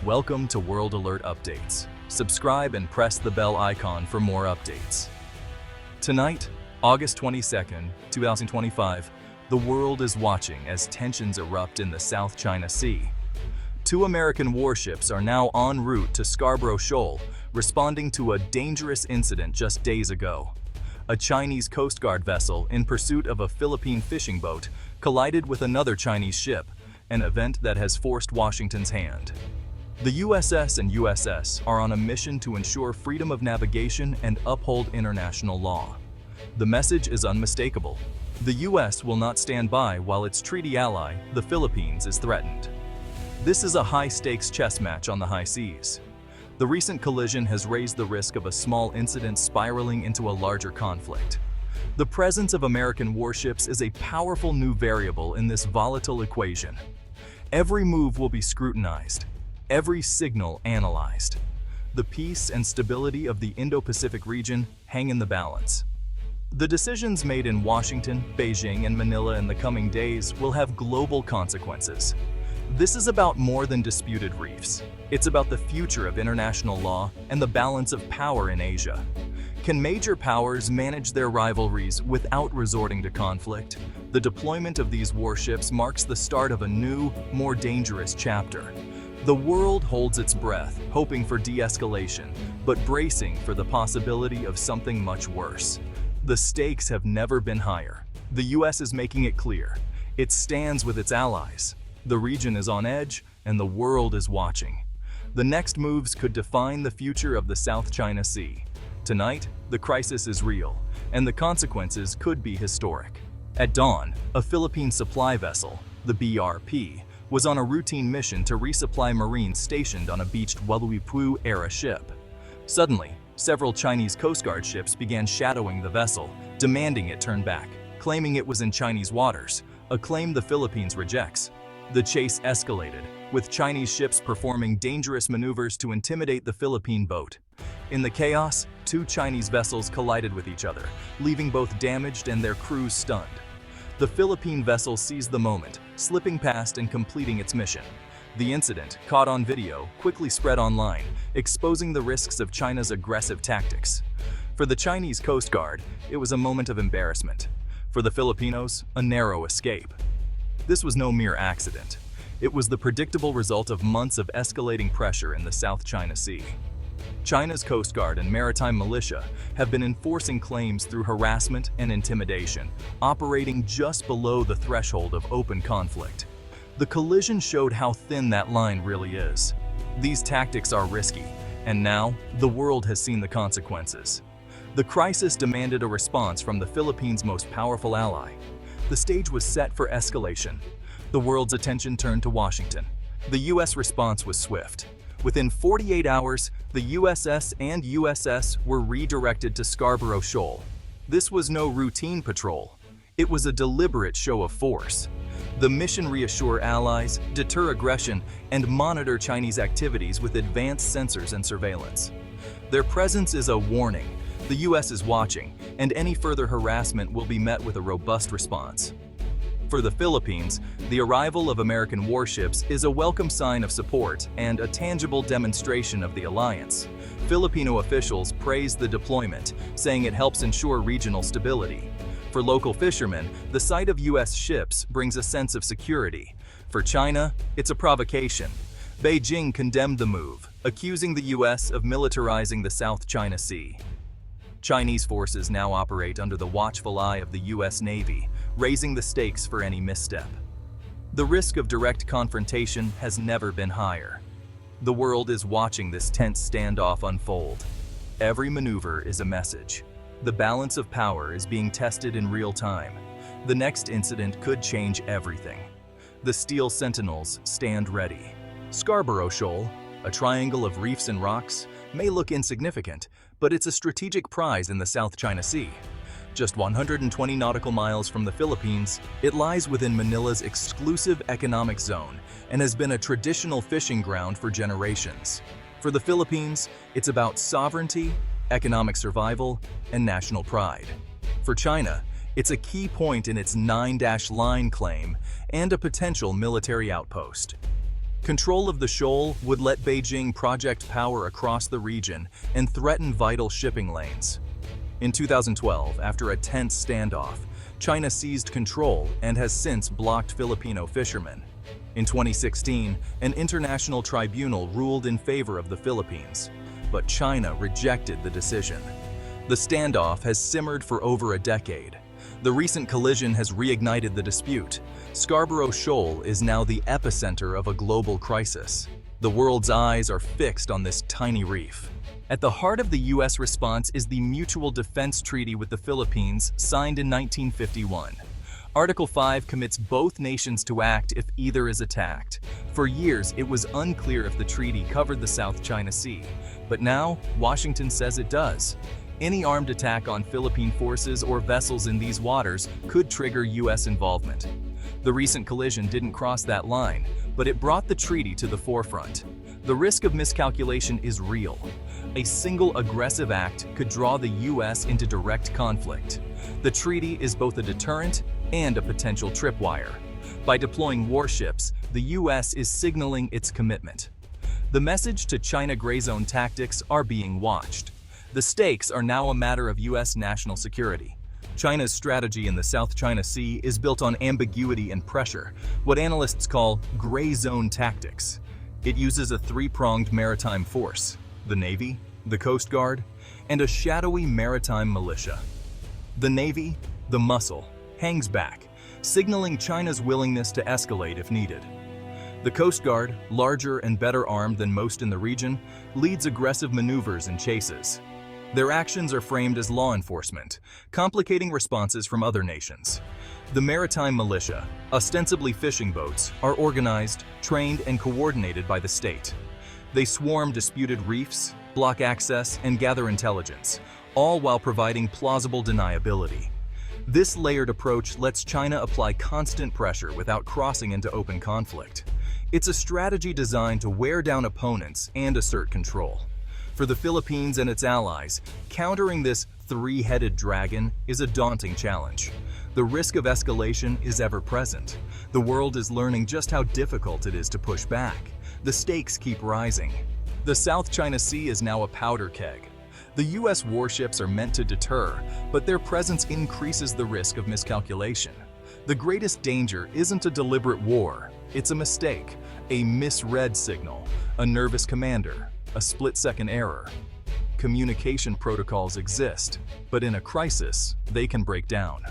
Welcome to World Alert Updates. Subscribe and press the bell icon for more updates. Tonight, August 22nd, 2025, the world is watching as tensions erupt in the South China Sea. Two American warships are now en route to Scarborough Shoal, responding to a dangerous incident just days ago. A Chinese Coast Guard vessel in pursuit of a Philippine fishing boat collided with another Chinese ship, an event that has forced Washington's hand. The USS and USS are on a mission to ensure freedom of navigation and uphold international law. The message is unmistakable. The US will not stand by while its treaty ally, the Philippines, is threatened. This is a high-stakes chess match on the high seas. The recent collision has raised the risk of a small incident spiraling into a larger conflict. The presence of American warships is a powerful new variable in this volatile equation. Every move will be scrutinized, every signal analyzed. The peace and stability of the Indo-Pacific region hang in the balance. The decisions made in Washington, Beijing, and Manila in the coming days will have global consequences. This is about more than disputed reefs. It's about the future of international law and the balance of power in Asia. Can major powers manage their rivalries without resorting to conflict? The deployment of these warships marks the start of a new, more dangerous chapter. The world holds its breath, hoping for de-escalation, but bracing for the possibility of something much worse. The stakes have never been higher. The US is making it clear. It stands with its allies. The region is on edge, and the world is watching. The next moves could define the future of the South China Sea. Tonight, the crisis is real, and the consequences could be historic. At dawn, a Philippine supply vessel, the BRP, was on a routine mission to resupply Marines stationed on a beached Wellupue-era ship. Suddenly, several Chinese Coast Guard ships began shadowing the vessel, demanding it turn back, claiming it was in Chinese waters, a claim the Philippines rejects. The chase escalated, with Chinese ships performing dangerous maneuvers to intimidate the Philippine boat. In the chaos, two Chinese vessels collided with each other, leaving both damaged and their crews stunned. The Philippine vessel seized the moment, slipping past and completing its mission. The incident, caught on video, quickly spread online, exposing the risks of China's aggressive tactics. For the Chinese Coast Guard, it was a moment of embarrassment. For the Filipinos, a narrow escape. This was no mere accident. It was the predictable result of months of escalating pressure in the South China Sea. China's Coast Guard and maritime militia have been enforcing claims through harassment and intimidation, operating just below the threshold of open conflict. The collision showed how thin that line really is. These tactics are risky, and now the world has seen the consequences. The crisis demanded a response from the Philippines' most powerful ally. The stage was set for escalation. The world's attention turned to Washington. The US response was swift. Within 48 hours, the USS and USS were redirected to Scarborough Shoal. This was no routine patrol. It was a deliberate show of force. The mission reassure allies, deter aggression, and monitor Chinese activities with advanced sensors and surveillance. Their presence is a warning. The US is watching, and any further harassment will be met with a robust response. For the Philippines, the arrival of American warships is a welcome sign of support and a tangible demonstration of the alliance. Filipino officials praised the deployment, saying it helps ensure regional stability. For local fishermen, the sight of US ships brings a sense of security. For China, it's a provocation. Beijing condemned the move, accusing the US of militarizing the South China Sea. Chinese forces now operate under the watchful eye of the US Navy, raising the stakes for any misstep. The risk of direct confrontation has never been higher. The world is watching this tense standoff unfold. Every maneuver is a message. The balance of power is being tested in real time. The next incident could change everything. The Steel Sentinels stand ready. Scarborough Shoal, a triangle of reefs and rocks, may look insignificant, but it's a strategic prize in the South China Sea. Just 120 nautical miles from the Philippines, it lies within Manila's exclusive economic zone and has been a traditional fishing ground for generations. For the Philippines, it's about sovereignty, economic survival, and national pride. For China, it's a key point in its 9-line claim and a potential military outpost. Control of the shoal would let Beijing project power across the region and threaten vital shipping lanes. In 2012, after a tense standoff, China seized control and has since blocked Filipino fishermen. In 2016, an international tribunal ruled in favor of the Philippines, but China rejected the decision. The standoff has simmered for over a decade. The recent collision has reignited the dispute. Scarborough Shoal is now the epicenter of a global crisis. The world's eyes are fixed on this tiny reef. At the heart of the U.S. response is the Mutual Defense Treaty with the Philippines, signed in 1951. Article 5 commits both nations to act if either is attacked. For years, it was unclear if the treaty covered the South China Sea, but now Washington says it does. Any armed attack on Philippine forces or vessels in these waters could trigger U.S. involvement. The recent collision didn't cross that line, but it brought the treaty to the forefront. The risk of miscalculation is real. A single aggressive act could draw the U.S. into direct conflict. The treaty is both a deterrent and a potential tripwire. By deploying warships, the U.S. is signaling its commitment. The message to China gray zone tactics are being watched. The stakes are now a matter of U.S. national security. China's strategy in the South China Sea is built on ambiguity and pressure, what analysts call gray zone tactics. It uses a three-pronged maritime force: the Navy, the Coast Guard, and a shadowy maritime militia. The Navy, the muscle, hangs back, signaling China's willingness to escalate if needed. The Coast Guard, larger and better armed than most in the region, leads aggressive maneuvers and chases. Their actions are framed as law enforcement, complicating responses from other nations. The maritime militia, ostensibly fishing boats, are organized, trained, and coordinated by the state. They swarm disputed reefs, block access, and gather intelligence, all while providing plausible deniability. This layered approach lets China apply constant pressure without crossing into open conflict. It's a strategy designed to wear down opponents and assert control. For the Philippines and its allies, countering this three-headed dragon is a daunting challenge. The risk of escalation is ever present. The world is learning just how difficult it is to push back. The stakes keep rising. The South China Sea is now a powder keg. The U.S. warships are meant to deter, but their presence increases the risk of miscalculation. The greatest danger isn't a deliberate war, it's a mistake, a misread signal, a nervous commander, a split-second error. Communication protocols exist, but in a crisis, they can break down.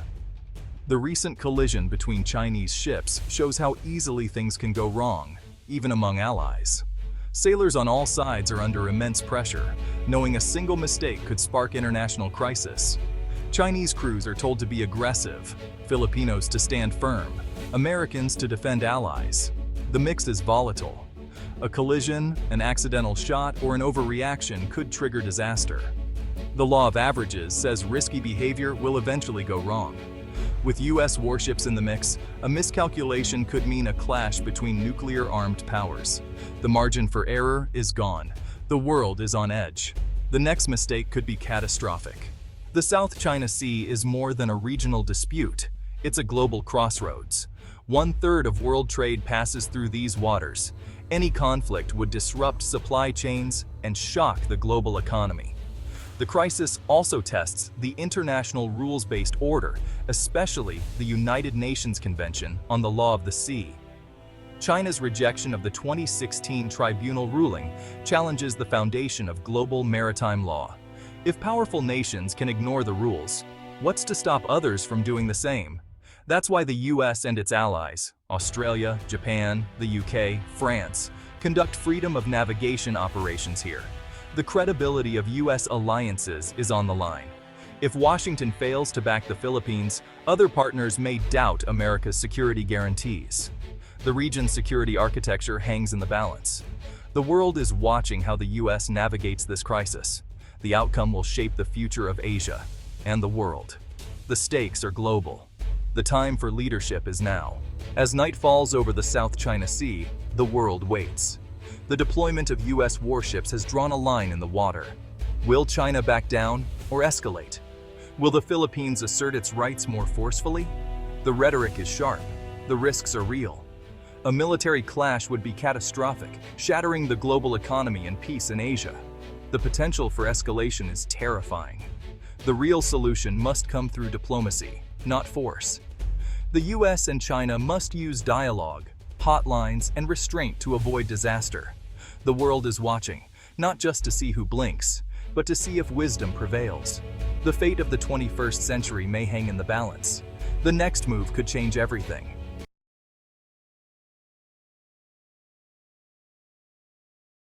The recent collision between Chinese ships shows how easily things can go wrong, even among allies. Sailors on all sides are under immense pressure, knowing a single mistake could spark international crisis. Chinese crews are told to be aggressive, Filipinos to stand firm, Americans to defend allies. The mix is volatile. A collision, an accidental shot, or an overreaction could trigger disaster. The law of averages says risky behavior will eventually go wrong. With U.S. warships in the mix, a miscalculation could mean a clash between nuclear-armed powers. The margin for error is gone. The world is on edge. The next mistake could be catastrophic. The South China Sea is more than a regional dispute. It's a global crossroads. 1/3 of world trade passes through these waters. Any conflict would disrupt supply chains and shock the global economy. The crisis also tests the international rules-based order, especially the United Nations Convention on the Law of the Sea. China's rejection of the 2016 tribunal ruling challenges the foundation of global maritime law. If powerful nations can ignore the rules, what's to stop others from doing the same? That's why the US and its allies, Australia, Japan, the UK, France, conduct freedom of navigation operations here. The credibility of US alliances is on the line. If Washington fails to back the Philippines, other partners may doubt America's security guarantees. The region's security architecture hangs in the balance. The world is watching how the US navigates this crisis. The outcome will shape the future of Asia and the world. The stakes are global. The time for leadership is now. As night falls over the South China Sea, the world waits. The deployment of U.S. warships has drawn a line in the water. Will China back down or escalate? Will the Philippines assert its rights more forcefully? The rhetoric is sharp. The risks are real. A military clash would be catastrophic, shattering the global economy and peace in Asia. The potential for escalation is terrifying. The real solution must come through diplomacy, not force. The US and China must use dialogue, hotlines, and restraint to avoid disaster. The world is watching, not just to see who blinks, but to see if wisdom prevails. The fate of the 21st century may hang in the balance. The next move could change everything.